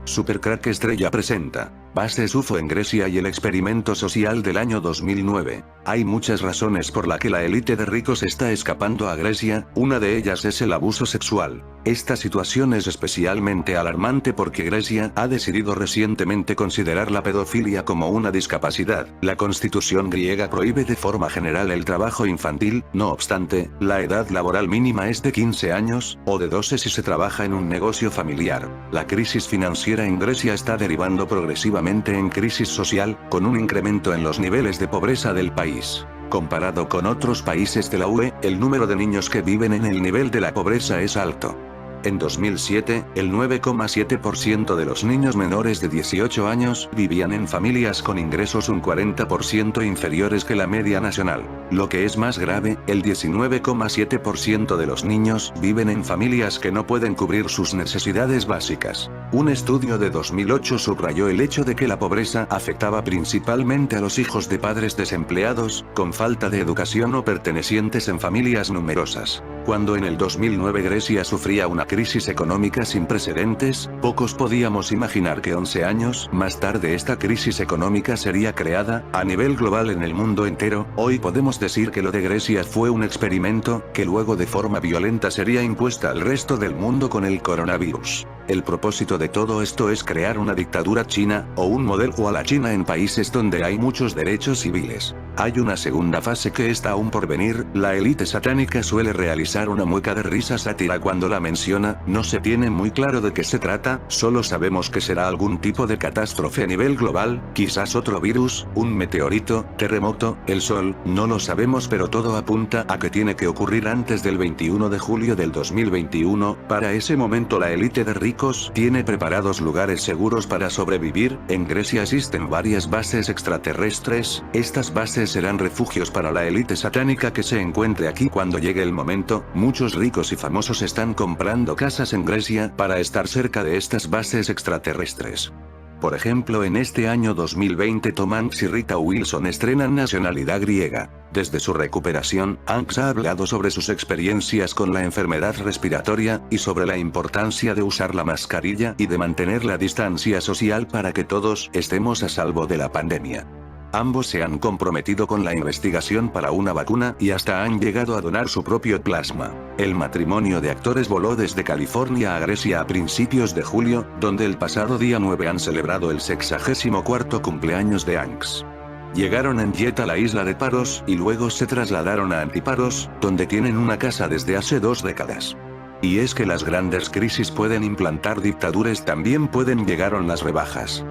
Supercrack Estrella presenta Bases UFO en Grecia y el experimento social del año 2009. Hay muchas razones por la que la élite de ricos está escapando a Grecia, una de ellas es el abuso sexual. Esta situación es especialmente alarmante porque Grecia ha decidido recientemente considerar la pedofilia como una discapacidad. La constitución griega prohíbe de forma general el trabajo infantil, no obstante, la edad laboral mínima es de 15 años, o de 12 si se trabaja en un negocio familiar. La crisis financiera en Grecia está derivando progresivamente en crisis social, con un incremento en los niveles de pobreza del país. Comparado con otros países de la UE, el número de niños que viven en el nivel de la pobreza es alto. En 2007, el 9,7% de los niños menores de 18 años vivían en familias con ingresos un 40% inferiores que la media nacional. Lo que es más grave, el 19,7% de los niños viven en familias que no pueden cubrir sus necesidades básicas. Un estudio de 2008 subrayó el hecho de que la pobreza afectaba principalmente a los hijos de padres desempleados, con falta de educación o pertenecientes en familias numerosas. Cuando en el 2009 Grecia sufría una crisis económica sin precedentes, pocos podíamos imaginar que 11 años más tarde esta crisis económica sería creada, a nivel global en el mundo entero. Hoy podemos decir que lo de Grecia fue un experimento, que luego de forma violenta sería impuesta al resto del mundo con el coronavirus. El propósito de todo esto es crear una dictadura china, o un modelo a la China en países donde hay muchos derechos civiles. Hay una segunda fase que está aún por venir. La élite satánica suele realizar una mueca de risa sátira cuando la menciona. No se tiene muy claro de qué se trata, solo sabemos que será algún tipo de catástrofe a nivel global, quizás otro virus, un meteorito, terremoto, el sol, no lo sabemos, pero todo apunta a que tiene que ocurrir antes del 21 de julio del 2021, para ese momento la élite de ricos tiene preparados lugares seguros para sobrevivir. En Grecia existen varias bases extraterrestres, estas bases serán refugios para la élite satánica que se encuentre aquí cuando llegue el momento. Muchos ricos y famosos están comprando casas en Grecia para estar cerca de estas bases extraterrestres. Por ejemplo, en este año 2020 Tom Hanks y Rita Wilson estrenan nacionalidad griega. Desde su recuperación, Hanks ha hablado sobre sus experiencias con la enfermedad respiratoria, y sobre la importancia de usar la mascarilla y de mantener la distancia social para que todos estemos a salvo de la pandemia. Ambos se han comprometido con la investigación para una vacuna y hasta han llegado a donar su propio plasma. El matrimonio de actores voló desde California a Grecia a principios de julio, donde el pasado día 9 han celebrado el 64º cumpleaños de Hanks. Llegaron en jet a la isla de Paros y luego se trasladaron a Antiparos, donde tienen una casa desde hace 2 décadas. Y es que las grandes crisis pueden implantar dictaduras, también pueden llegaron las rebajas.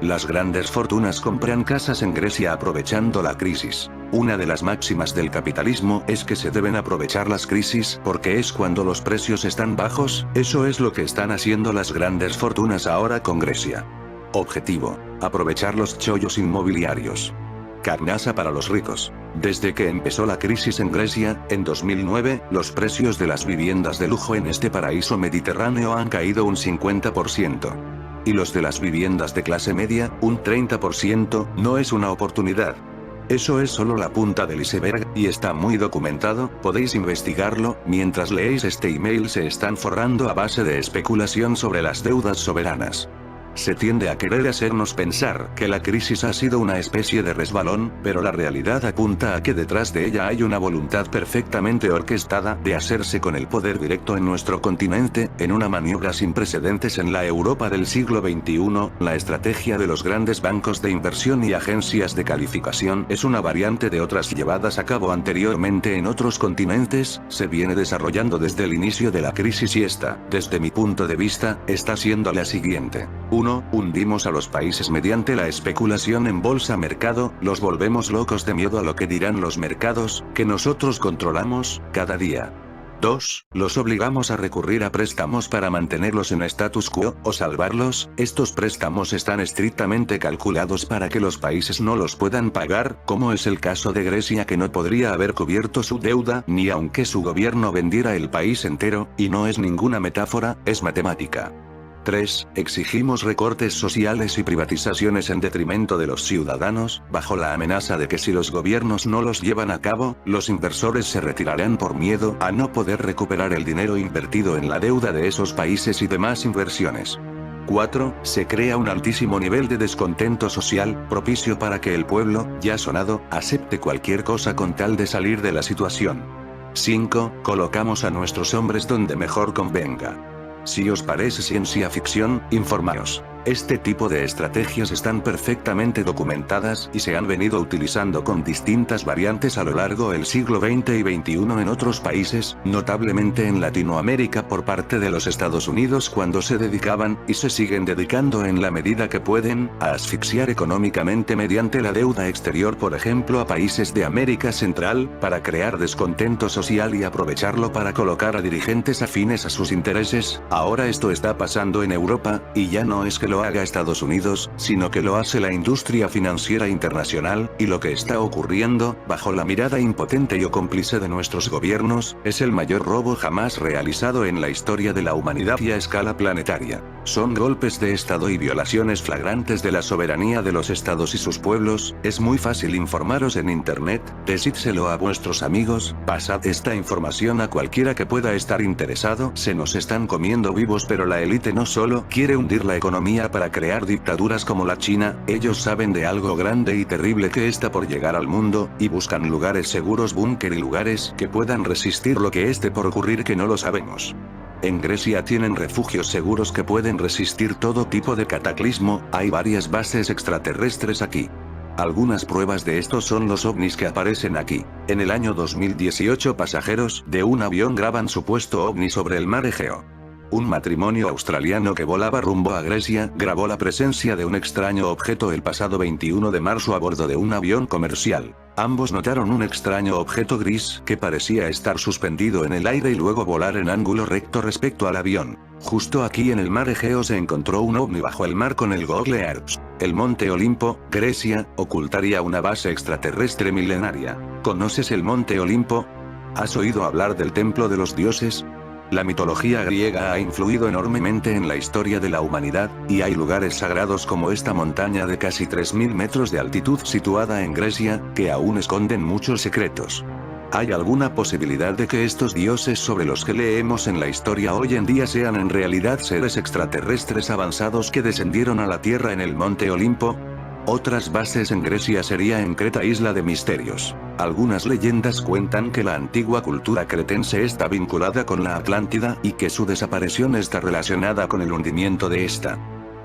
Las grandes fortunas compran casas en Grecia aprovechando la crisis. Una de las máximas del capitalismo es que se deben aprovechar las crisis porque es cuando los precios están bajos. Eso es lo que están haciendo las grandes fortunas ahora con Grecia. Objetivo: aprovechar los chollos inmobiliarios. Carnaza para los ricos. Desde que empezó la crisis en Grecia, en 2009, los precios de las viviendas de lujo en este paraíso mediterráneo han caído un 50%. Y los de las viviendas de clase media, un 30%, no es una oportunidad. Eso es solo la punta del iceberg, y está muy documentado, podéis investigarlo. Mientras leéis este email se están forrando a base de especulación sobre las deudas soberanas. Se tiende a querer hacernos pensar que la crisis ha sido una especie de resbalón, pero la realidad apunta a que detrás de ella hay una voluntad perfectamente orquestada de hacerse con el poder directo en nuestro continente, en una maniobra sin precedentes en la Europa del siglo XXI. La estrategia de los grandes bancos de inversión y agencias de calificación es una variante de otras llevadas a cabo anteriormente en otros continentes, se viene desarrollando desde el inicio de la crisis y esta, desde mi punto de vista, está siendo la siguiente. 1. Hundimos a los países mediante la especulación en bolsa mercado, los volvemos locos de miedo a lo que dirán los mercados, que nosotros controlamos, cada día. 2. Los obligamos a recurrir a préstamos para mantenerlos en status quo, o salvarlos. Estos préstamos están estrictamente calculados para que los países no los puedan pagar, como es el caso de Grecia, que no podría haber cubierto su deuda, ni aunque su gobierno vendiera el país entero, y no es ninguna metáfora, es matemática. 3. Exigimos recortes sociales y privatizaciones en detrimento de los ciudadanos, bajo la amenaza de que si los gobiernos no los llevan a cabo, los inversores se retirarán por miedo a no poder recuperar el dinero invertido en la deuda de esos países y demás inversiones. 4. Se crea un altísimo nivel de descontento social, propicio para que el pueblo, ya sonado, acepte cualquier cosa con tal de salir de la situación. 5. Colocamos a nuestros hombres donde mejor convenga. Si os parece ciencia ficción, informaos. Este tipo de estrategias están perfectamente documentadas y se han venido utilizando con distintas variantes a lo largo del siglo XX y XXI en otros países, notablemente en Latinoamérica por parte de los Estados Unidos cuando se dedicaban, y se siguen dedicando en la medida que pueden, a asfixiar económicamente mediante la deuda exterior, por ejemplo a países de América Central, para crear descontento social y aprovecharlo para colocar a dirigentes afines a sus intereses. Ahora esto está pasando en Europa, y ya no es que lo haga Estados Unidos, sino que lo hace la industria financiera internacional, y lo que está ocurriendo, bajo la mirada impotente y o cómplice de nuestros gobiernos, es el mayor robo jamás realizado en la historia de la humanidad y a escala planetaria. Son golpes de Estado y violaciones flagrantes de la soberanía de los estados y sus pueblos. Es muy fácil informaros en internet, decídselo a vuestros amigos, pasad esta información a cualquiera que pueda estar interesado. Se nos están comiendo vivos, pero la élite no solo quiere hundir la economía para crear dictaduras como la China, ellos saben de algo grande y terrible que está por llegar al mundo, y buscan lugares seguros, búnker y lugares que puedan resistir lo que esté por ocurrir que no lo sabemos. En Grecia tienen refugios seguros que pueden resistir todo tipo de cataclismo, hay varias bases extraterrestres aquí. Algunas pruebas de esto son los ovnis que aparecen aquí. En el año 2018 pasajeros de un avión graban supuesto ovni sobre el mar Egeo. Un matrimonio australiano que volaba rumbo a Grecia grabó la presencia de un extraño objeto el pasado 21 de marzo a bordo de un avión comercial. Ambos notaron un extraño objeto gris que parecía estar suspendido en el aire y luego volar en ángulo recto respecto al avión. Justo aquí en el mar Egeo se encontró un ovni bajo el mar con el Google Earth. El Monte Olimpo, Grecia, ocultaría una base extraterrestre milenaria. ¿Conoces el Monte Olimpo? ¿Has oído hablar del Templo de los Dioses? La mitología griega ha influido enormemente en la historia de la humanidad, y hay lugares sagrados como esta montaña de casi 3000 metros de altitud situada en Grecia, que aún esconden muchos secretos. ¿Hay alguna posibilidad de que estos dioses sobre los que leemos en la historia hoy en día sean en realidad seres extraterrestres avanzados que descendieron a la Tierra en el Monte Olimpo? Otras bases en Grecia sería en Creta, isla de misterios. Algunas leyendas cuentan que la antigua cultura cretense está vinculada con la Atlántida y que su desaparición está relacionada con el hundimiento de esta.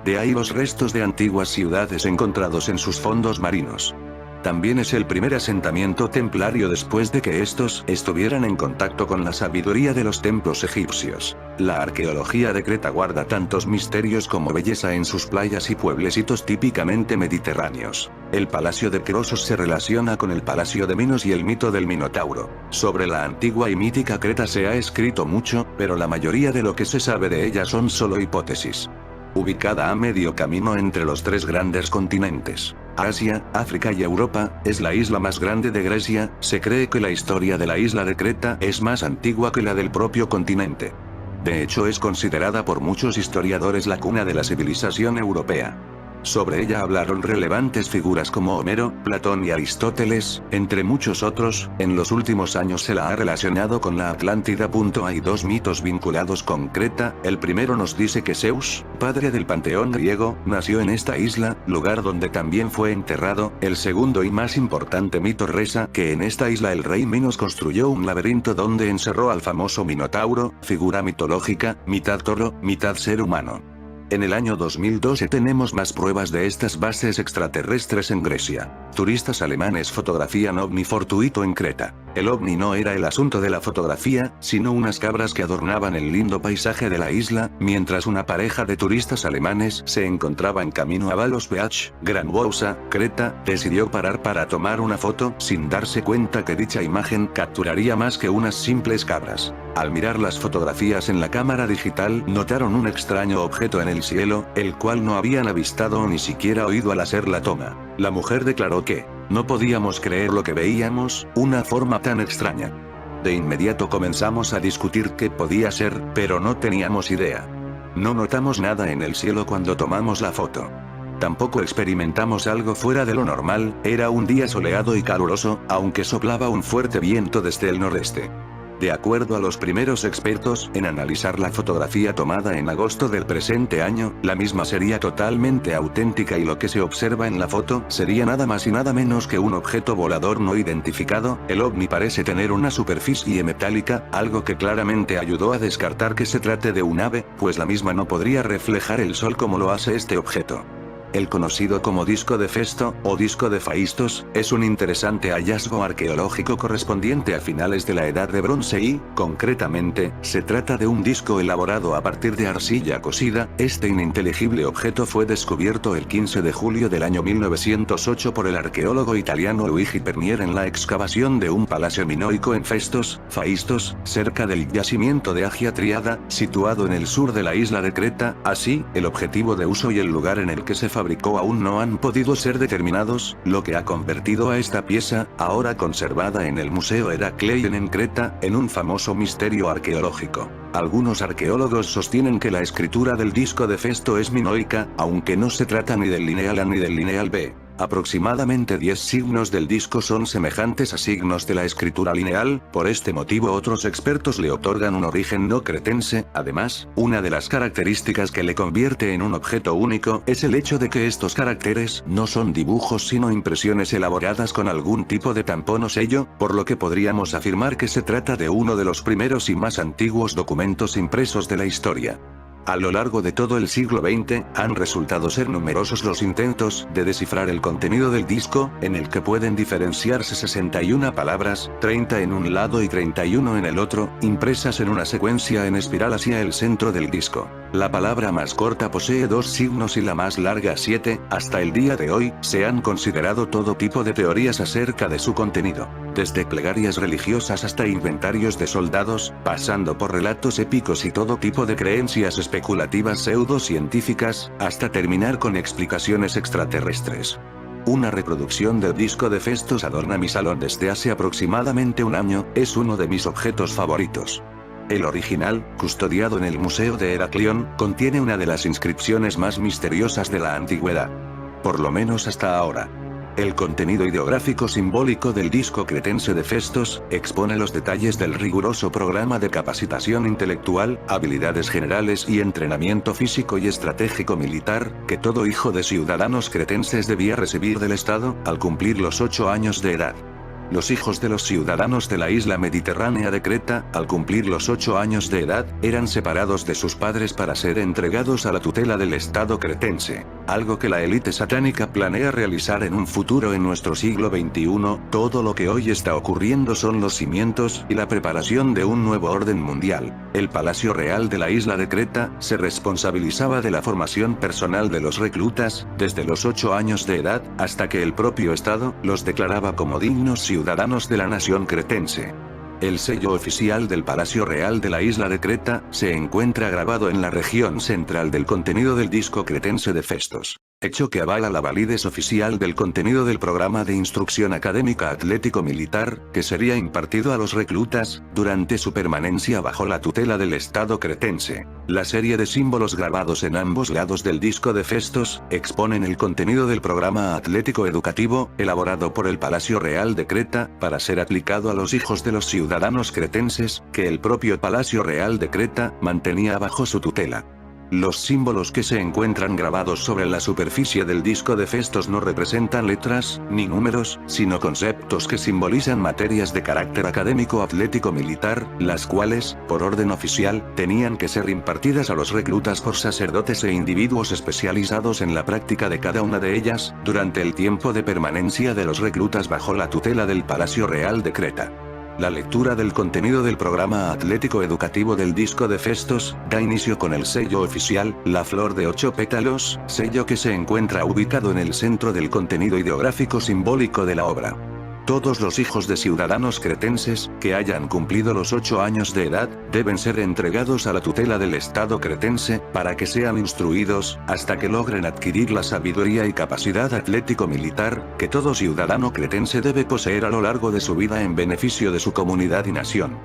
De ahí los restos de antiguas ciudades encontrados en sus fondos marinos. También es el primer asentamiento templario después de que estos estuvieran en contacto con la sabiduría de los templos egipcios. La arqueología de Creta guarda tantos misterios como belleza en sus playas y pueblecitos típicamente mediterráneos. El palacio de Crosos se relaciona con el palacio de Minos y el mito del Minotauro. Sobre la antigua y mítica Creta se ha escrito mucho, pero la mayoría de lo que se sabe de ella son solo hipótesis. Ubicada a medio camino entre los tres grandes continentes, Asia, África y Europa, es la isla más grande de Grecia. Se cree que la historia de la isla de Creta es más antigua que la del propio continente. De hecho es considerada por muchos historiadores la cuna de la civilización europea. Sobre ella hablaron relevantes figuras como Homero, Platón y Aristóteles, entre muchos otros. En los últimos años se la ha relacionado con la Atlántida. Hay dos mitos vinculados con Creta. El primero nos dice que Zeus, padre del panteón griego, nació en esta isla, lugar donde también fue enterrado. El segundo y más importante mito reza que en esta isla el rey Minos construyó un laberinto donde encerró al famoso Minotauro, figura mitológica, mitad toro, mitad ser humano. En el año 2012 tenemos más pruebas de estas bases extraterrestres en Grecia. Turistas alemanes fotografían ovni fortuito en Creta. El ovni no era el asunto de la fotografía, sino unas cabras que adornaban el lindo paisaje de la isla, mientras una pareja de turistas alemanes se encontraba en camino a Balos Beach, Gran Bousa, Creta, decidió parar para tomar una foto, sin darse cuenta que dicha imagen capturaría más que unas simples cabras. Al mirar las fotografías en la cámara digital, notaron un extraño objeto en el cielo, el cual no habían avistado o ni siquiera oído al hacer la toma. La mujer declaró que no podíamos creer lo que veíamos, una forma tan extraña. De inmediato comenzamos a discutir qué podía ser, pero no teníamos idea. No notamos nada en el cielo cuando tomamos la foto. Tampoco experimentamos algo fuera de lo normal. Era un día soleado y caluroso, aunque soplaba un fuerte viento desde el noreste. De acuerdo a los primeros expertos en analizar la fotografía tomada en agosto del presente año, la misma sería totalmente auténtica y lo que se observa en la foto sería nada más y nada menos que un objeto volador no identificado. El ovni parece tener una superficie metálica, algo que claramente ayudó a descartar que se trate de un ave, pues la misma no podría reflejar el sol como lo hace este objeto. El conocido como disco de Festo, o disco de Faistos, es un interesante hallazgo arqueológico correspondiente a finales de la Edad de Bronce y, concretamente, se trata de un disco elaborado a partir de arcilla cocida. Este ininteligible objeto fue descubierto el 15 de julio del año 1908 por el arqueólogo italiano Luigi Pernier en la excavación de un palacio minoico en Festos, Faistos, cerca del yacimiento de Agia Triada, situado en el sur de la isla de Creta. Así, el objetivo de uso y el lugar en el que se fabricó aún no han podido ser determinados, lo que ha convertido a esta pieza, ahora conservada en el Museo Herakleion en Creta, en un famoso misterio arqueológico. Algunos arqueólogos sostienen que la escritura del disco de Festo es minoica, aunque no se trata ni del lineal A ni del lineal B. Aproximadamente 10 signos del disco son semejantes a signos de la escritura lineal, por este motivo otros expertos le otorgan un origen no cretense. Además, una de las características que le convierte en un objeto único es el hecho de que estos caracteres no son dibujos sino impresiones elaboradas con algún tipo de tampón o sello, por lo que podríamos afirmar que se trata de uno de los primeros y más antiguos documentos impresos de la historia. A lo largo de todo el siglo XX, han resultado ser numerosos los intentos de descifrar el contenido del disco, en el que pueden diferenciarse 61 palabras, 30 en un lado y 31 en el otro, impresas en una secuencia en espiral hacia el centro del disco. La palabra más corta posee 2 signos y la más larga 7. Hasta el día de hoy, se han considerado todo tipo de teorías acerca de su contenido. Desde plegarias religiosas hasta inventarios de soldados, pasando por relatos épicos y todo tipo de creencias especulativas pseudocientíficas, hasta terminar con explicaciones extraterrestres. Una reproducción del disco de Festos adorna mi salón desde hace aproximadamente un año. Es uno de mis objetos favoritos. El original, custodiado en el Museo de Herakleion, contiene una de las inscripciones más misteriosas de la antigüedad. Por lo menos hasta ahora. El contenido ideográfico simbólico del disco cretense de Festos expone los detalles del riguroso programa de capacitación intelectual, habilidades generales y entrenamiento físico y estratégico militar, que todo hijo de ciudadanos cretenses debía recibir del Estado, al cumplir los 8 años de edad. Los hijos de los ciudadanos de la isla mediterránea de Creta, al cumplir los 8 años de edad, eran separados de sus padres para ser entregados a la tutela del Estado cretense, algo que la élite satánica planea realizar en un futuro en nuestro siglo XXI. Todo lo que hoy está ocurriendo son los cimientos y la preparación de un nuevo orden mundial. El Palacio Real de la isla de Creta se responsabilizaba de la formación personal de los reclutas, desde los 8 años de edad, hasta que el propio Estado los declaraba como dignos ciudadanos de la nación cretense. El sello oficial del Palacio Real de la isla de Creta se encuentra grabado en la región central del contenido del disco cretense de Festos, hecho que avala la validez oficial del contenido del programa de instrucción académica atlético-militar, que sería impartido a los reclutas, durante su permanencia bajo la tutela del Estado cretense. La serie de símbolos grabados en ambos lados del disco de Festos, exponen el contenido del programa atlético educativo, elaborado por el Palacio Real de Creta, para ser aplicado a los hijos de los ciudadanos cretenses, que el propio Palacio Real de Creta mantenía bajo su tutela. Los símbolos que se encuentran grabados sobre la superficie del disco de Festos no representan letras, ni números, sino conceptos que simbolizan materias de carácter académico atlético-militar, las cuales, por orden oficial, tenían que ser impartidas a los reclutas por sacerdotes e individuos especializados en la práctica de cada una de ellas, durante el tiempo de permanencia de los reclutas bajo la tutela del Palacio Real de Creta. La lectura del contenido del programa atlético educativo del disco de Festos, da inicio con el sello oficial, la flor de 8 pétalos, sello que se encuentra ubicado en el centro del contenido ideográfico simbólico de la obra. Todos los hijos de ciudadanos cretenses, que hayan cumplido los 8 años de edad, deben ser entregados a la tutela del Estado cretense, para que sean instruidos, hasta que logren adquirir la sabiduría y capacidad atlético-militar, que todo ciudadano cretense debe poseer a lo largo de su vida en beneficio de su comunidad y nación.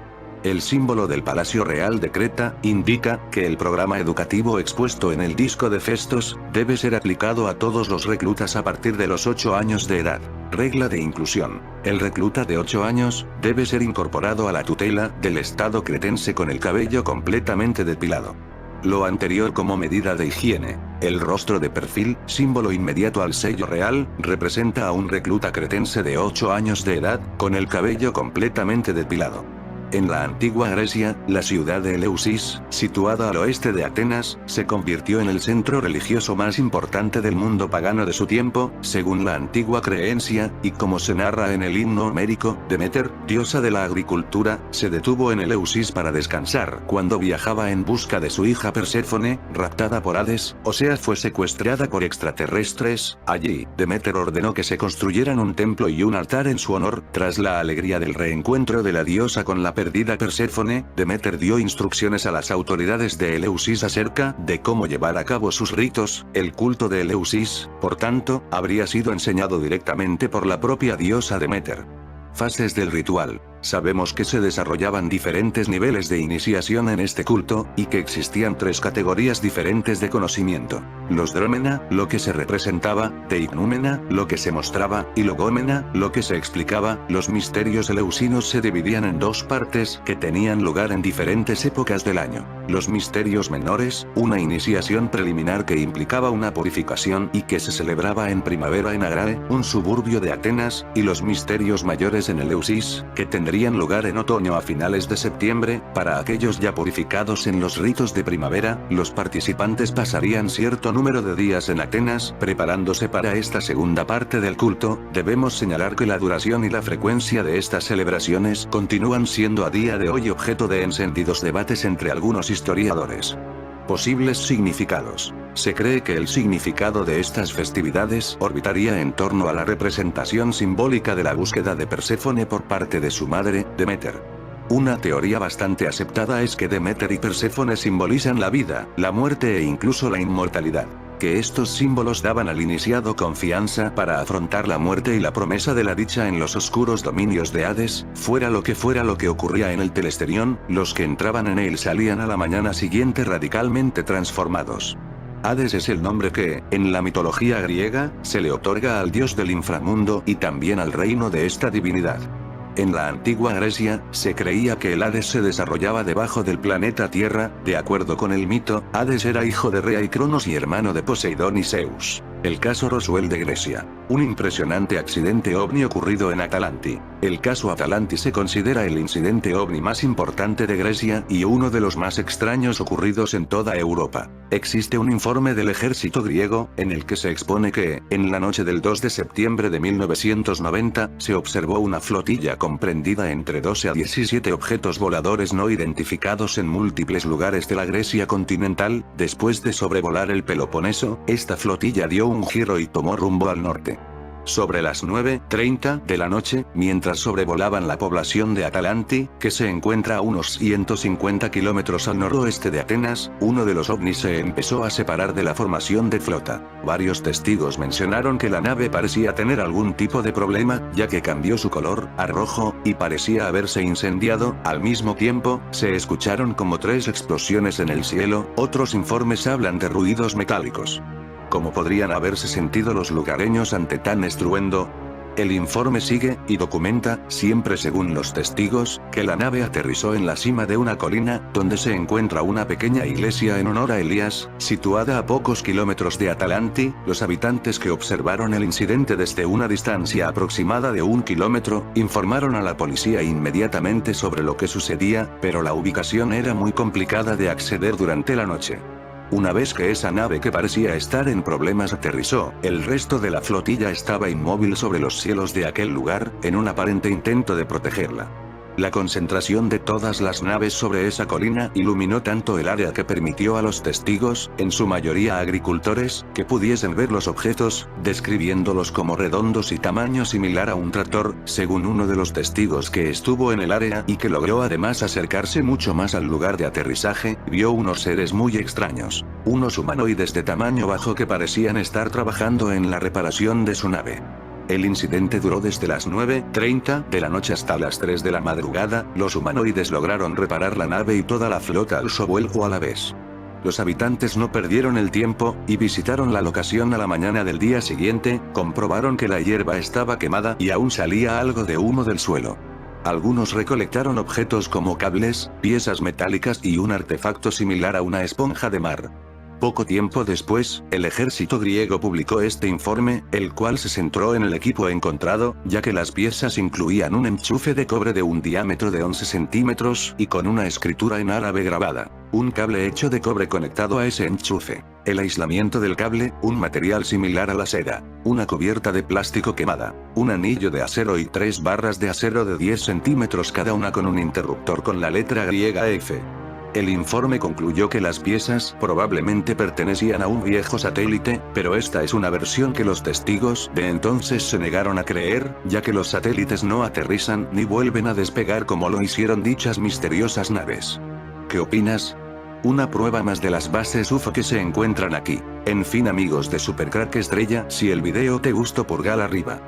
El símbolo del Palacio Real de Creta indica que el programa educativo expuesto en el disco de Festos debe ser aplicado a todos los reclutas a partir de los 8 años de edad. Regla de inclusión. El recluta de 8 años debe ser incorporado a la tutela del Estado cretense con el cabello completamente depilado. Lo anterior como medida de higiene. El rostro de perfil, símbolo inmediato al sello real, representa a un recluta cretense de 8 años de edad, con el cabello completamente depilado. En la antigua Grecia, la ciudad de Eleusis, situada al oeste de Atenas, se convirtió en el centro religioso más importante del mundo pagano de su tiempo, según la antigua creencia, y como se narra en el himno homérico, Demeter, diosa de la agricultura, se detuvo en Eleusis para descansar cuando viajaba en busca de su hija Perséfone, raptada por Hades, o sea fue secuestrada por extraterrestres. Allí, Demeter ordenó que se construyeran un templo y un altar en su honor. Tras la alegría del reencuentro de la diosa con la perdida Perséfone, Demeter dio instrucciones a las autoridades de Eleusis acerca de cómo llevar a cabo sus ritos. El culto de Eleusis, por tanto, habría sido enseñado directamente por la propia diosa Demeter. Fases del ritual. Sabemos que se desarrollaban diferentes niveles de iniciación en este culto, y que existían 3 categorías diferentes de conocimiento. Los dromena, lo que se representaba, teicnúmena, lo que se mostraba, y logómena, lo que se explicaba. Los misterios eleusinos se dividían en 2 partes que tenían lugar en diferentes épocas del año. Los misterios menores, una iniciación preliminar que implicaba una purificación y que se celebraba en primavera en Agrae, un suburbio de Atenas, y los misterios mayores en Eleusis, que tendrían lugar en otoño a finales de septiembre. Para aquellos ya purificados en los ritos de primavera, los participantes pasarían cierto número de días en Atenas, preparándose para esta segunda parte del culto. Debemos señalar que la duración y la frecuencia de estas celebraciones continúan siendo a día de hoy objeto de encendidos debates entre algunos historiadores. Posibles significados. Se cree que el significado de estas festividades orbitaría en torno a la representación simbólica de la búsqueda de Perséfone por parte de su madre, Demeter. Una teoría bastante aceptada es que Demeter y Perséfone simbolizan la vida, la muerte e incluso la inmortalidad. Que estos símbolos daban al iniciado confianza para afrontar la muerte y la promesa de la dicha en los oscuros dominios de Hades. Fuera lo que ocurría en el Telesterión, los que entraban en él salían a la mañana siguiente radicalmente transformados. Hades es el nombre que, en la mitología griega, se le otorga al dios del inframundo y también al reino de esta divinidad. En la antigua Grecia, se creía que el Hades se desarrollaba debajo del planeta Tierra. De acuerdo con el mito, Hades era hijo de Rea y Cronos y hermano de Poseidón y Zeus. El caso Roswell de Grecia. Un impresionante accidente ovni ocurrido en Atalanti. El caso Atalanti se considera el incidente ovni más importante de Grecia y uno de los más extraños ocurridos en toda Europa. Existe un informe del ejército griego, en el que se expone que, en la noche del 2 de septiembre de 1990, se observó una flotilla comprendida entre 12 a 17 objetos voladores no identificados en múltiples lugares de la Grecia continental. Después de sobrevolar el Peloponeso, esta flotilla dio un giro y tomó rumbo al norte. Sobre las 9:30 de la noche, mientras sobrevolaban la población de Atalanti, que se encuentra a unos 150 kilómetros al noroeste de Atenas, uno de los ovnis se empezó a separar de la formación de flota. Varios testigos mencionaron que la nave parecía tener algún tipo de problema, ya que cambió su color a rojo, y parecía haberse incendiado. Al mismo tiempo, se escucharon como 3 explosiones en el cielo. Otros informes hablan de ruidos metálicos. ¿Cómo podrían haberse sentido los lugareños ante tan estruendo? El informe sigue, y documenta, siempre según los testigos, que la nave aterrizó en la cima de una colina, donde se encuentra una pequeña iglesia en honor a Elías, situada a pocos kilómetros de Atalanti. Los habitantes que observaron el incidente desde una distancia aproximada de 1 kilómetro, informaron a la policía inmediatamente sobre lo que sucedía, pero la ubicación era muy complicada de acceder durante la noche. Una vez que esa nave que parecía estar en problemas aterrizó, el resto de la flotilla estaba inmóvil sobre los cielos de aquel lugar, en un aparente intento de protegerla. La concentración de todas las naves sobre esa colina iluminó tanto el área que permitió a los testigos, en su mayoría agricultores, que pudiesen ver los objetos, describiéndolos como redondos y tamaño similar a un tractor. Según uno de los testigos que estuvo en el área y que logró además acercarse mucho más al lugar de aterrizaje, vio unos seres muy extraños, unos humanoides de tamaño bajo que parecían estar trabajando en la reparación de su nave. El incidente duró desde las 9:30 de la noche hasta las 3 de la madrugada. Los humanoides lograron reparar la nave y toda la flota alzó vuelo a la vez. Los habitantes no perdieron el tiempo, y visitaron la locación a la mañana del día siguiente, comprobaron que la hierba estaba quemada y aún salía algo de humo del suelo. Algunos recolectaron objetos como cables, piezas metálicas y un artefacto similar a una esponja de mar. Poco tiempo después, el ejército griego publicó este informe, el cual se centró en el equipo encontrado, ya que las piezas incluían un enchufe de cobre de un diámetro de 11 centímetros y con una escritura en árabe grabada, un cable hecho de cobre conectado a ese enchufe, el aislamiento del cable, un material similar a la seda, una cubierta de plástico quemada, un anillo de acero y 3 barras de acero de 10 centímetros cada una con un interruptor con la letra griega F. El informe concluyó que las piezas probablemente pertenecían a un viejo satélite, pero esta es una versión que los testigos de entonces se negaron a creer, ya que los satélites no aterrizan ni vuelven a despegar como lo hicieron dichas misteriosas naves. ¿Qué opinas? Una prueba más de las bases UFO que se encuentran aquí. En fin amigos de Supercrack Estrella, si el video te gustó pulgar arriba.